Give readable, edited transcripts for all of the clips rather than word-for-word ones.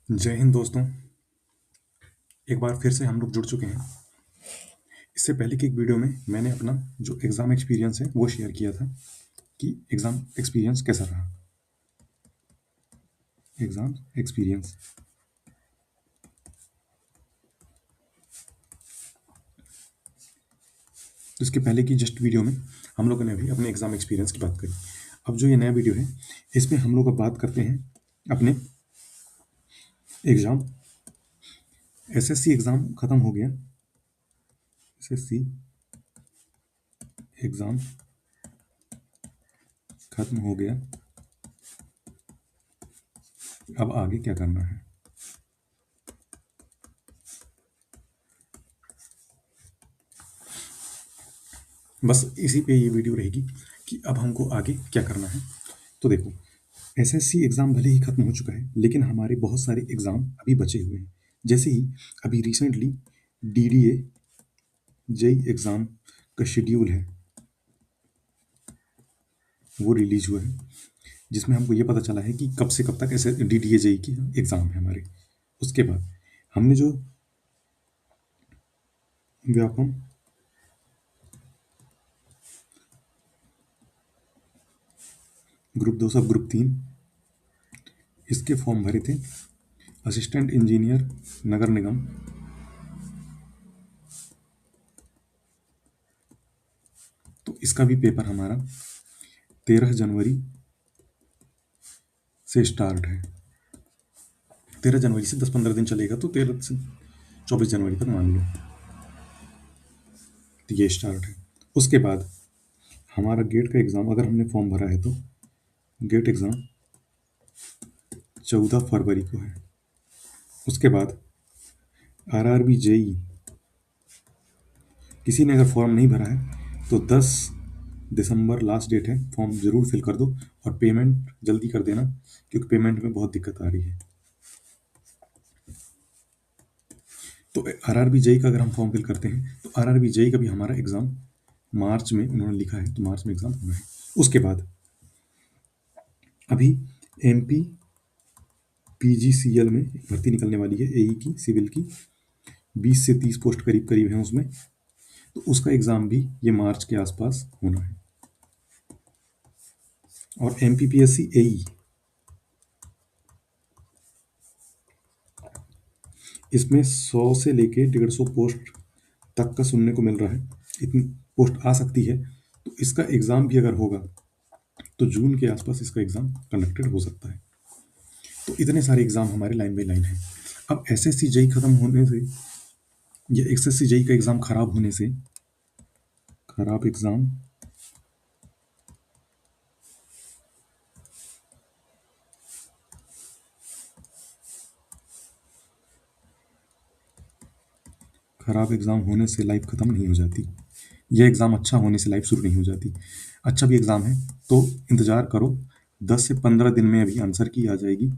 जय हिंद दोस्तों। एक बार फिर से हम लोग जुड़ चुके हैं। इससे पहले की एक वीडियो में मैंने अपना जो एग्ज़ाम एक्सपीरियंस है वो शेयर किया था कि एग्ज़ाम एक्सपीरियंस कैसा रहा। एग्ज़ाम एक्सपीरियंस, तो इसके पहले की जस्ट वीडियो में हम लोगों ने अभी अपने एग्ज़ाम एक्सपीरियंस की बात करी। अब जो ये नया वीडियो है इसमें हम लोग अब बात करते हैं अपने एग्ज़ाम। एसएससी एग्ज़ाम ख़त्म हो गया। एसएससी एग्ज़ाम ख़त्म हो गया। अब आगे क्या करना है। बस इसी पे ये वीडियो रहेगी कि अब हमको आगे क्या करना है। तो देखो, एसएससी एग्ज़ाम भले ही ख़त्म हो चुका है लेकिन हमारे बहुत सारे एग्ज़ाम अभी बचे हुए हैं। जैसे ही अभी रिसेंटली डीडीए जेई एग्ज़ाम का शेड्यूल है वो रिलीज हुआ है, जिसमें हमको ये पता चला है कि कब से कब तक ऐसे डीडीए जेई की एग्ज़ाम है हमारे। उसके बाद हमने जो व्यापम ग्रुप 2 सब ग्रुप 3 इसके फॉर्म भरे थे। असिस्टेंट इंजीनियर नगर निगम, तो इसका भी पेपर हमारा 13 जनवरी से स्टार्ट है। 13 जनवरी से 10-15 दिन चलेगा, तो 13 से 24 जनवरी तक मान लो, तो ये स्टार्ट है। उसके बाद हमारा गेट का एग्ज़ाम, अगर हमने फॉर्म भरा है तो गेट एग्ज़ाम 14 फरवरी को है। उसके बाद आरआरबी जेई, किसी ने अगर फॉर्म नहीं भरा है तो 10 दिसंबर लास्ट डेट है, फॉर्म ज़रूर फिल कर दो और पेमेंट जल्दी कर देना क्योंकि पेमेंट में बहुत दिक्कत आ रही है। तो आरआरबी जेई का अगर हम फॉर्म फिल करते हैं तो आरआरबी जेई का भी हमारा एग्ज़ाम मार्च में उन्होंने लिखा है, तो मार्च में एग्ज़ाम होना है। उसके बाद अभी एमपी पीजीसीएल में भर्ती निकलने वाली है एई की, सिविल की 20 से 30 पोस्ट करीब करीब हैं उसमें, तो उसका एग्ज़ाम भी ये मार्च के आसपास होना है। और एमपीपीएससी एई, इसमें 100 से लेके 150 पोस्ट तक का सुनने को मिल रहा है, इतनी पोस्ट आ सकती है। तो इसका एग्ज़ाम भी अगर होगा तो जून के आसपास इसका एग्ज़ाम कंडक्टेड हो सकता है। तो इतने सारे एग्ज़ाम हमारे लाइन बाई लाइन हैं। अब एसएससी जेई खत्म होने से या एसएससी जेई का एग्ज़ाम खराब होने से, खराब एग्ज़ाम खराब एग्ज़ाम होने से लाइफ ख़त्म नहीं हो जाती। यह एग्ज़ाम अच्छा होने से लाइफ शुरू नहीं हो जाती। अच्छा भी एग्ज़ाम है तो इंतज़ार करो, 10 से 15 दिन में अभी आंसर की आ जाएगी।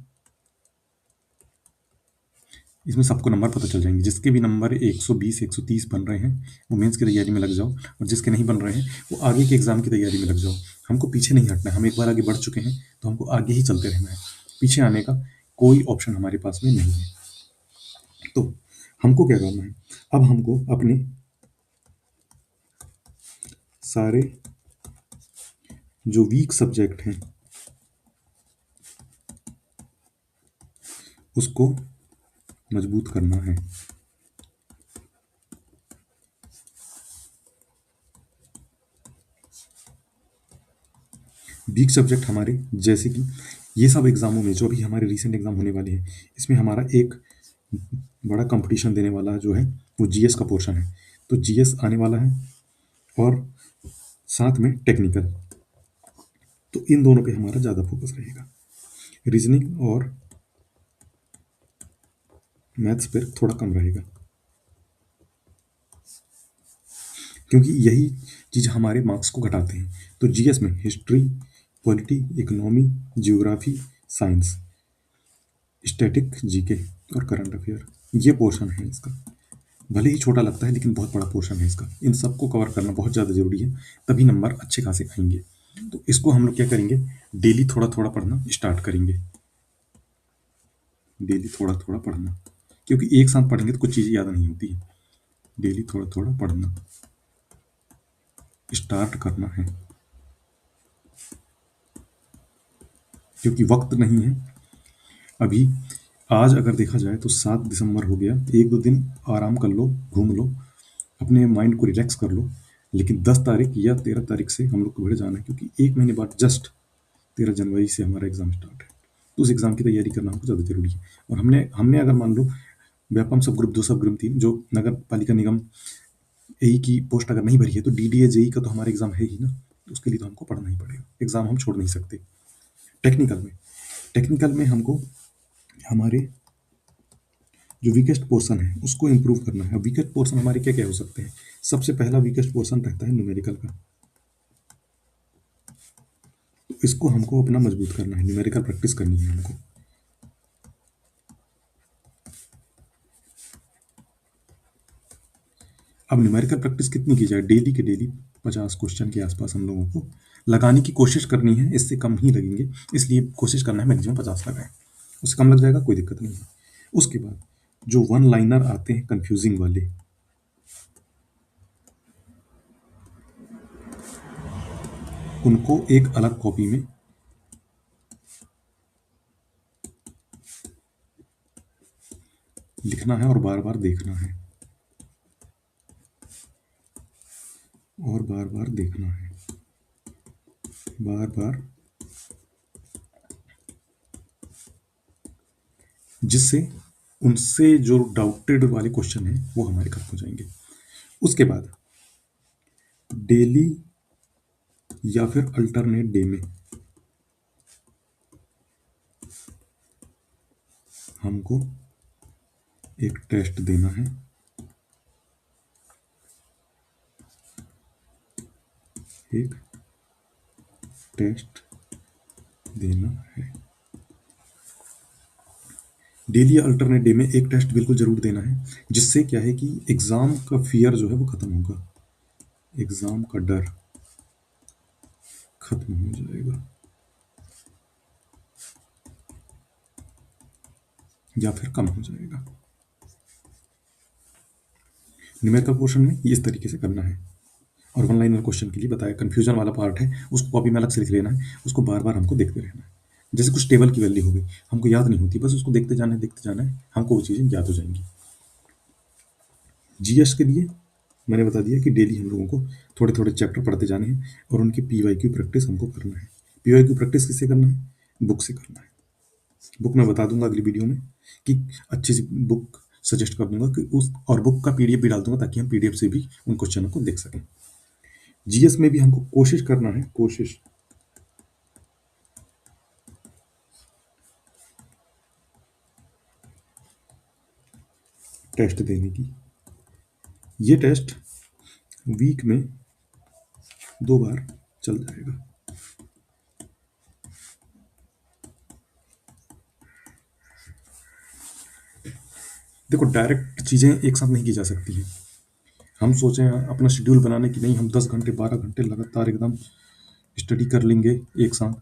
इसमें सबको नंबर पता चल जाएंगे। जिसके भी नंबर 120 130 बन रहे हैं वो मेंस की तैयारी में लग जाओ, और जिसके नहीं बन रहे हैं वो आगे के एग्ज़ाम की तैयारी में लग जाओ। हमको पीछे नहीं हटना है, हम एक बार आगे बढ़ चुके हैं तो हमको आगे ही चलते रहना है। पीछे आने का कोई ऑप्शन हमारे पास में नहीं है। तो हमको क्या करना है, अब हमको अपने सारे जो वीक सब्जेक्ट हैं उसको मजबूत करना है। वीक सब्जेक्ट हमारे जैसे कि ये सब एग्ज़ामों में जो अभी हमारे रिसेंट एग्ज़ाम होने वाले हैं, इसमें हमारा एक बड़ा कंपटीशन देने वाला जो है वो जीएस का पोर्शन है। तो जीएस आने वाला है और साथ में टेक्निकल, तो इन दोनों पे हमारा ज़्यादा फोकस रहेगा। रीजनिंग और मैथ्स पर थोड़ा कम रहेगा, क्योंकि यही चीज़ हमारे मार्क्स को घटाते हैं। तो जीएस में history, polity, economy, geography, science, static, GK और करंट अफेयर, ये पोर्शन है इसका। भले ही छोटा लगता है लेकिन बहुत बड़ा पोर्शन है इसका। इन सबको कवर करना बहुत ज़्यादा ज़रूरी है, तभी नंबर अच्छे खासे आएंगे। तो इसको हम लोग क्या करेंगे, डेली थोड़ा थोड़ा पढ़ना स्टार्ट करेंगे। डेली थोड़ा थोड़ा पढ़ना, क्योंकि एक साथ पढ़ेंगे तो कुछ चीज़ें याद नहीं होती है। डेली थोड़ा थोड़ा पढ़ना स्टार्ट करना है, क्योंकि वक्त नहीं है अभी। आज अगर देखा जाए तो 7 दिसंबर हो गया, 1-2 दिन आराम कर लो, घूम लो, अपने माइंड को रिलैक्स कर लो, लेकिन 10 तारीख या 13 तारीख से हम लोग को भिड़ जाना है, क्योंकि 1 महीने बाद जस्ट 13 जनवरी से हमारा एग्ज़ाम स्टार्ट है। तो उस एग्ज़ाम की तैयारी करना हमको ज़्यादा ज़रूरी है। और हमने हमने अगर मान लो व्यापम सब ग्रुप 2 सब ग्रुप 3 जो नगर पालिका निगम एई की पोस्ट अगर नहीं भरी है, तो डीडीए जेई का तो हमारा एग्ज़ाम है ही ना, तो उसके लिए तो हमको पढ़ना ही पड़ेगा, एग्ज़ाम हम छोड़ नहीं सकते। टेक्निकल में टेक्निकल में हमको हमारे जो वीकेस्ट पोर्शन है उसको इम्प्रूव करना है। वीकेस्ट पोर्शन हमारे क्या क्या हो सकते हैं? सबसे पहला वीकेस्ट पोर्शन रहता है न्यूमेरिकल का, तो इसको हमको अपना मजबूत करना है, न्यूमेरिकल प्रैक्टिस करनी है हमको। अब न्यूमेरिकल प्रैक्टिस कितनी की जाए? डेली के डेली 50 क्वेश्चन के आसपास हम लोगों को लगाने की कोशिश करनी है, इससे कम ही लगेंगे, इसलिए कोशिश करना है मैक्सिमम 50 लगाएं। उससे कम लग जाएगा कोई दिक्कत नहीं है। उसके बाद जो वन लाइनर आते हैं कंफ्यूजिंग वाले, उनको एक अलग कॉपी में लिखना है और बार बार देखना है, और बार बार देखना है, बार बार, जिससे उनसे जो डाउटेड वाले क्वेश्चन हैं वो हमारे खत्म हो जाएंगे। उसके बाद डेली या फिर अल्टरनेट डे में हमको एक टेस्ट देना है, एक टेस्ट देना है। डेली या अल्टरनेट डे में एक टेस्ट बिल्कुल जरूर देना है, जिससे क्या है कि एग्जाम का फियर जो है वो खत्म होगा, एग्जाम का डर खत्म हो जाएगा, या फिर कम हो जाएगा। न्यूमेरिकल पोर्शन में ये इस तरीके से करना है। और वन लाइनर क्वेश्चन के लिए बताया, कंफ्यूजन वाला पार्ट है, उसको कॉपी में अलग से लिख लेना है, उसको बार बार हमको देखते रहना है। जैसे कुछ टेबल की वैल्यू हो गई, हमको याद नहीं होती, बस उसको देखते जाना है, हमको वो चीज़ें याद हो जाएंगी। जीएस के लिए मैंने बता दिया कि डेली हम लोगों को थोड़े थोड़े चैप्टर पढ़ते जाने हैं, और उनकी पीवाईक्यू प्रैक्टिस हमको करना है। पीवाईक्यू प्रैक्टिस किससे करना है? बुक से करना है। बुक मैं बता दूंगा अगली वीडियो में कि अच्छी सी बुक सजेस्ट कर दूंगा कि उस, और बुक का पीडीएफ भी डाल दूंगा ताकि हम पीडीएफ से भी उन क्वेश्चनों को देख सकें। जीएस में भी हमको कोशिश करना है, कोशिश टेस्ट देने की। ये टेस्ट वीक में 2 बार चल जाएगा। देखो, डायरेक्ट चीज़ें एक साथ नहीं की जा सकती हैं। हम सोचें अपना शेड्यूल बनाने की, नहीं हम 10 घंटे 12 घंटे लगातार एकदम स्टडी कर लेंगे एक साथ,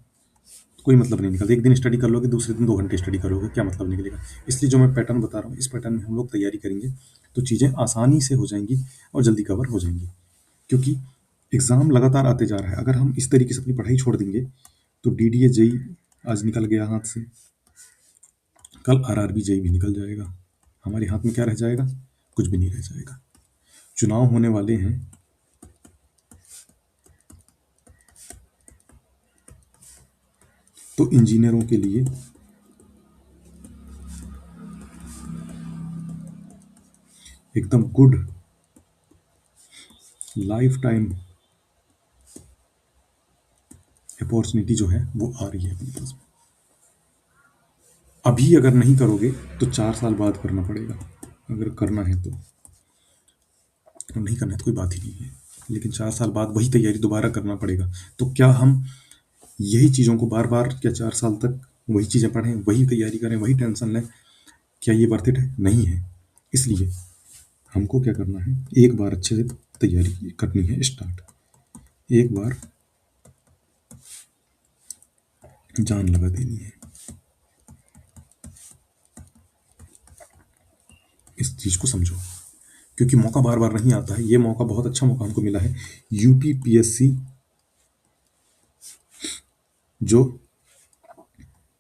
कोई मतलब नहीं निकलता। एक दिन स्टडी कर लोगे, दूसरे दिन 2 घंटे स्टडी करोगे, क्या मतलब निकलेगा? इसलिए जो मैं पैटर्न बता रहा हूँ, इस पैटर्न में हम लोग तैयारी करेंगे तो चीज़ें आसानी से हो जाएंगी और जल्दी कवर हो जाएंगी, क्योंकि एग्ज़ाम लगातार आते जा रहा है। अगर हम इस तरीके से अपनी पढ़ाई छोड़ देंगे तो डीडीए जेई आज निकल गया हाथ से, कल आरआरबी जेई भी निकल जाएगा, हमारे हाथ में क्या रह जाएगा? कुछ भी नहीं रह जाएगा। चुनाव होने वाले हैं, तो इंजीनियरों के लिए एकदम गुड लाइफ टाइम अपॉर्चुनिटी जो है वो आ रही है अपने पास में। अभी अगर नहीं करोगे तो 4 साल बाद करना पड़ेगा, अगर करना है तो। और नहीं करना है तो कोई बात ही नहीं है, लेकिन 4 साल बाद वही तैयारी दोबारा करना पड़ेगा। तो क्या हम यही चीज़ों को बार बार, क्या 4 साल तक वही चीज़ें पढ़ें, वही तैयारी करें, वही टेंशन लें? क्या ये वर्थ इट है? नहीं है। इसलिए हमको क्या करना है, एक बार अच्छे से तैयारी करनी है स्टार्ट, एक बार जान लगा देनी है। इस चीज़ को समझो, क्योंकि मौका बार बार नहीं आता है। ये मौका बहुत अच्छा मौका हमको मिला है। यूपीपीएससी जो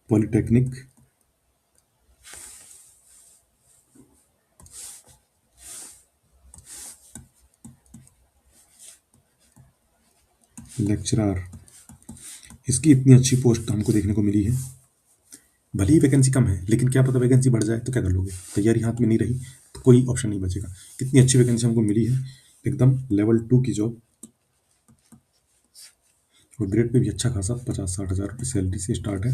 पॉलिटेक्निक लेक्चरर, इसकी इतनी अच्छी पोस्ट हमको देखने को मिली है। भले ही वैकेंसी कम है, लेकिन क्या पता वैकेंसी बढ़ जाए तो क्या कर लोगे? तैयारी हाथ में नहीं रही तो कोई ऑप्शन नहीं बचेगा। कितनी अच्छी वैकेंसी हमको मिली है, एकदम लेवल 2 की जॉब, और ग्रेड पे भी अच्छा खासा 50-60 हज़ार रुपये सैलरी से स्टार्ट है।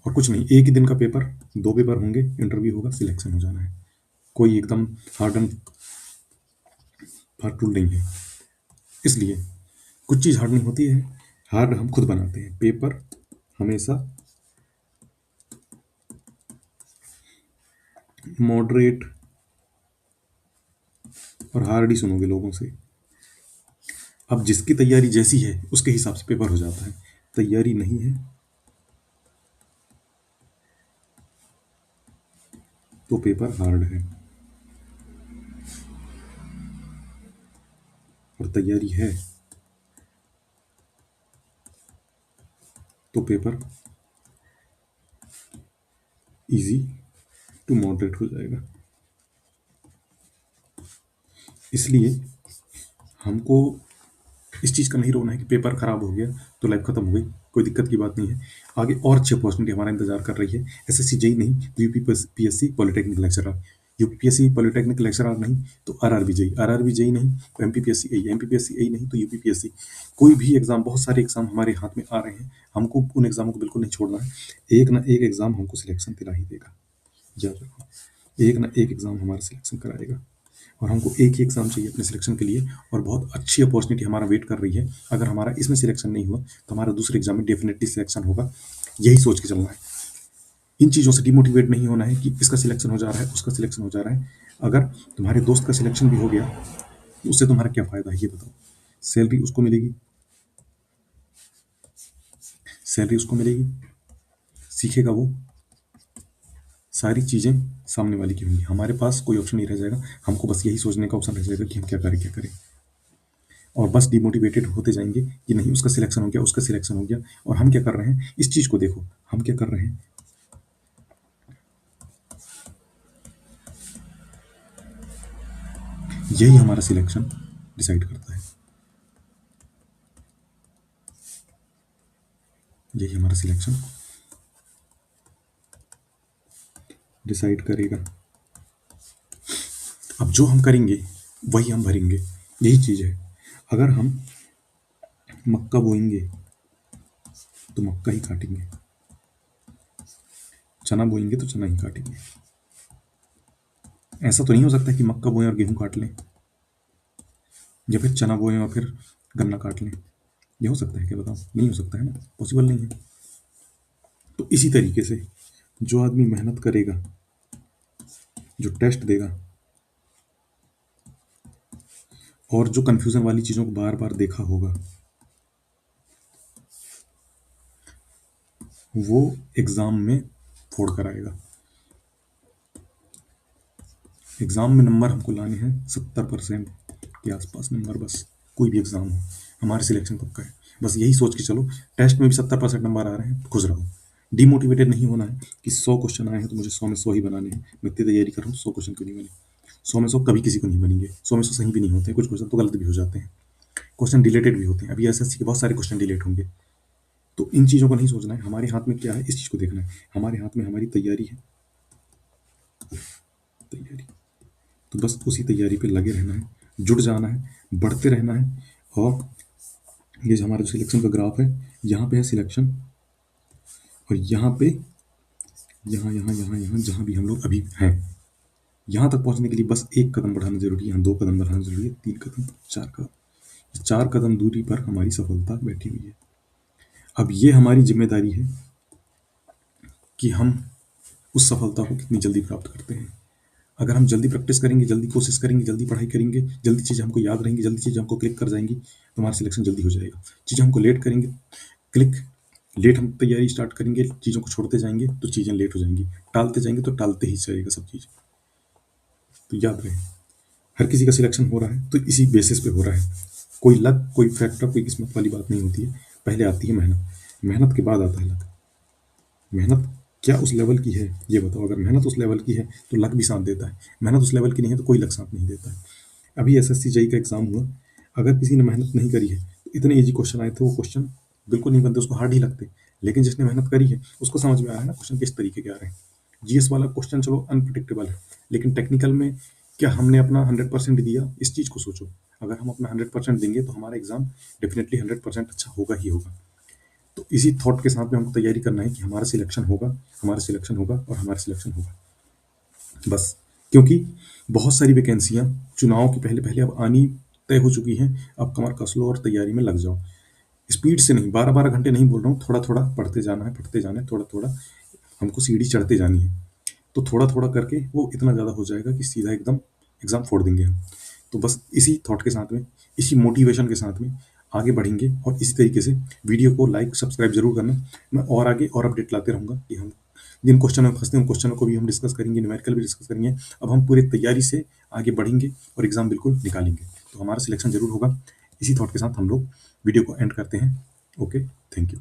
और कुछ नहीं, एक ही दिन का पेपर, 2 पेपर होंगे, इंटरव्यू होगा, सिलेक्शन हो जाना है। कोई एकदम हार्ड एंड फास्ट रूल नहीं है। इसलिए कुछ चीज़ हार्ड नहीं होती है, हार्ड हम खुद बनाते हैं। पेपर हमेशा मॉडरेट और हार्ड ही सुनोगे लोगों से। अब जिसकी तैयारी जैसी है उसके हिसाब से पेपर हो जाता है। तैयारी नहीं है तो पेपर हार्ड है, और तैयारी है तो पेपर इजी टू मॉडरेट हो जाएगा। इसलिए हमको इस चीज़ का नहीं रोना है कि पेपर खराब हो गया तो लाइफ खत्म हो गई, कोई दिक्कत की बात नहीं है। आगे और अच्छी अपॉर्चुनिटी हमारा इंतजार कर रही है। एसएससी जेई नहीं तो UPPSC polytechnic lecturer, UPPSC polytechnic lecturer नहीं तो आरआरबी जेई, आरआरबी जेई नहीं तो एमपीपीएससी एई, एमपीपीएससी एई नहीं तो यूपीपीएससी। कोई भी एग्जाम, बहुत सारे एग्जाम हमारे हाथ में आ रहे हैं, हमको उन एग्जामों को बिल्कुल नहीं छोड़ना है। एक ना एक एग्जाम हमको सिलेक्शन दिला ही देगा, याद रखो। एक ना एक एग्जाम हमारा सिलेक्शन कराएगा, और हमको एक ही एग्जाम चाहिए अपने सिलेक्शन के लिए, और बहुत अच्छी अपॉर्चुनिटी हमारा वेट कर रही है। अगर हमारा इसमें सिलेक्शन नहीं हुआ तो हमारा दूसरे एग्जाम में डेफिनेटली सिलेक्शन होगा। यही सोच के चलना है। इन चीज़ों से डिमोटिवेट नहीं होना है कि इसका सिलेक्शन हो जा रहा है, उसका सिलेक्शन हो जा रहा है। अगर तुम्हारे दोस्त का सिलेक्शन भी हो गया तो उससे तुम्हारा क्या फ़ायदा है ये बताओ? सैलरी उसको मिलेगी, सैलरी उसको मिलेगी, सीखेगा वो, सारी चीज़ें सामने वाले की होंगी। हमारे पास कोई ऑप्शन नहीं रह जाएगा। हमको बस यही सोचने का ऑप्शन रह जाएगा कि हम क्या करें, क्या करें, और बस डिमोटिवेटेड होते जाएंगे कि नहीं उसका सिलेक्शन हो गया, उसका सिलेक्शन हो गया। और हम क्या कर रहे हैं, इस चीज़ को देखो, हम क्या कर रहे हैं, यही हमारा सिलेक्शन डिसाइड करता है, यही हमारा सिलेक्शन डिसाइड करेगा। अब जो हम करेंगे वही हम भरेंगे, यही चीज़ है। अगर हम मक्का बोएंगे तो मक्का ही काटेंगे, चना बोएंगे तो चना ही काटेंगे। ऐसा तो नहीं हो सकता कि मक्का बोएं और गेहूं काट लें, या फिर चना बोएं और फिर गन्ना काट लें। ये हो सकता है क्या, बताओ? नहीं हो सकता है ना, पॉसिबल नहीं है। तो इसी तरीके से जो आदमी मेहनत करेगा, जो टेस्ट देगा, और जो कन्फ्यूज़न वाली चीज़ों को बार बार देखा होगा, वो एग्ज़ाम में फोड़ कर आएगा। एग्ज़ाम में नंबर हमको लाने हैं 70% के आसपास नंबर, बस। कोई भी एग्ज़ाम हो, हमारे सिलेक्शन पक्का है। बस यही सोच के चलो। टेस्ट में भी 70% नंबर आ रहे हैं तो खुश रहो। डिमोटिवेटेड नहीं होना है कि 100 क्वेश्चन आए हैं तो मुझे 100 में 100 ही बनाने हैं। मैं इतनी तैयारी कर रहा हूँ, 100 क्वेश्चन क्यों नहीं बने? 100 में 100 कभी किसी को नहीं बनेंगे। 100 में 100 सही भी नहीं होते हैं, कुछ क्वेश्चन तो गलत भी हो जाते हैं, क्वेश्चन डिलेटेड भी होते हैं। अभी एसएससी के बहुत सारे क्वेश्चन डिलेट होंगे। तो इन चीज़ों को नहीं सोचना है। हमारे हाथ में क्या है, इस चीज़ को देखना है। हमारे हाथ में हमारी तैयारी है, तैयारी। तो बस उसी तैयारी पे लगे रहना है, जुट जाना है, बढ़ते रहना है। और ये जो हमारा सिलेक्शन का ग्राफ है, यहाँ पे है सिलेक्शन, और यहाँ पे, यहाँ यहाँ यहाँ यहाँ जहाँ भी हम लोग अभी हैं, यहाँ तक पहुँचने के लिए बस एक कदम बढ़ाना जरूरी है, यहाँ 2 कदम बढ़ाना जरूरी है, 3 कदम, 4 कदम। 4 कदम दूरी पर हमारी सफलता बैठी हुई है। अब ये हमारी जिम्मेदारी है कि हम उस सफलता को कितनी जल्दी प्राप्त करते हैं। अगर हम जल्दी प्रैक्टिस करेंगे, जल्दी कोशिश करेंगे, जल्दी पढ़ाई करेंगे, जल्दी चीज़ें हमको याद रहेंगी, जल्दी चीज़ें हमको क्लिक कर जाएंगी, तो हमारा सिलेक्शन जल्दी हो जाएगा। चीज़ें हमको लेट करेंगे, क्लिक लेट हम तैयारी स्टार्ट करेंगे, चीज़ों को छोड़ते जाएंगे तो चीज़ें लेट हो जाएंगी, टालते जाएंगे तो टालते ही जाएगा सब चीज़। तो याद रहे, हर किसी का सिलेक्शन हो रहा है तो इसी बेसिस पे हो रहा है। कोई लक, कोई फैक्टर, कोई किस्मत वाली बात नहीं होती है। पहले आती है मेहनत, मेहनत के बाद आता है लक। मेहनत क्या उस लेवल की है ये बताओ। अगर मेहनत उस लेवल की है तो लक भी साथ देता है, मेहनत उस लेवल की नहीं है तो कोई लक साथ नहीं देता है। अभी एसएससी जेईई का एग्जाम हुआ, अगर किसी ने मेहनत नहीं करी है तो इतने इजी क्वेश्चन आए थे, वो क्वेश्चन बिल्कुल नहीं बनते, उसको हार्ड ही लगते। लेकिन जिसने मेहनत करी है उसको समझ में आ रहा है ना क्वेश्चन किस तरीके के आ रहे हैं। जीएस वाला क्वेश्चन चलो अनप्रिडिक्टेबल है, लेकिन टेक्निकल में क्या हमने अपना 100% दिया, इस चीज़ को सोचो। अगर हम अपना 100% देंगे तो हमारा एग्जाम डेफिनेटली 100% अच्छा होगा ही होगा। तो इसी थॉट के साथ में हमको तैयारी करना है कि हमारा सिलेक्शन होगा, हमारा सिलेक्शन होगा और हमारा सिलेक्शन होगा, बस। क्योंकि बहुत सारी वैकेंसियां चुनाव के पहले पहले अब आनी तय हो चुकी हैं। अब कमर कस लो और तैयारी में लग जाओ। स्पीड से नहीं, 12-12 घंटे नहीं बोल रहा हूँ, थोड़ा थोड़ा पढ़ते जाना है, पढ़ते जाना है, थोड़ा थोड़ा हमको सीढ़ी चढ़ते जानी है। तो थोड़ा थोड़ा करके वो इतना ज़्यादा हो जाएगा कि सीधा एकदम एग्ज़ाम फोड़ देंगे हम। तो बस इसी थॉट के साथ में, इसी मोटिवेशन के साथ में आगे बढ़ेंगे। और इसी तरीके से वीडियो को लाइक सब्सक्राइब जरूर करना। मैं और आगे और अपडेट लाते रहूँगा कि हम जिन क्वेश्चन में फंसते हैं उन क्वेश्चनों को भी हम डिस्कस करेंगे, न्यूमेरिकल भी डिस्कस करेंगे। अब हम पूरी तैयारी से आगे बढ़ेंगे और एग्ज़ाम बिल्कुल निकालेंगे, तो हमारा सिलेक्शन जरूर होगा। इसी थॉट के साथ हम लोग वीडियो को एंड करते हैं। Okay, thank you.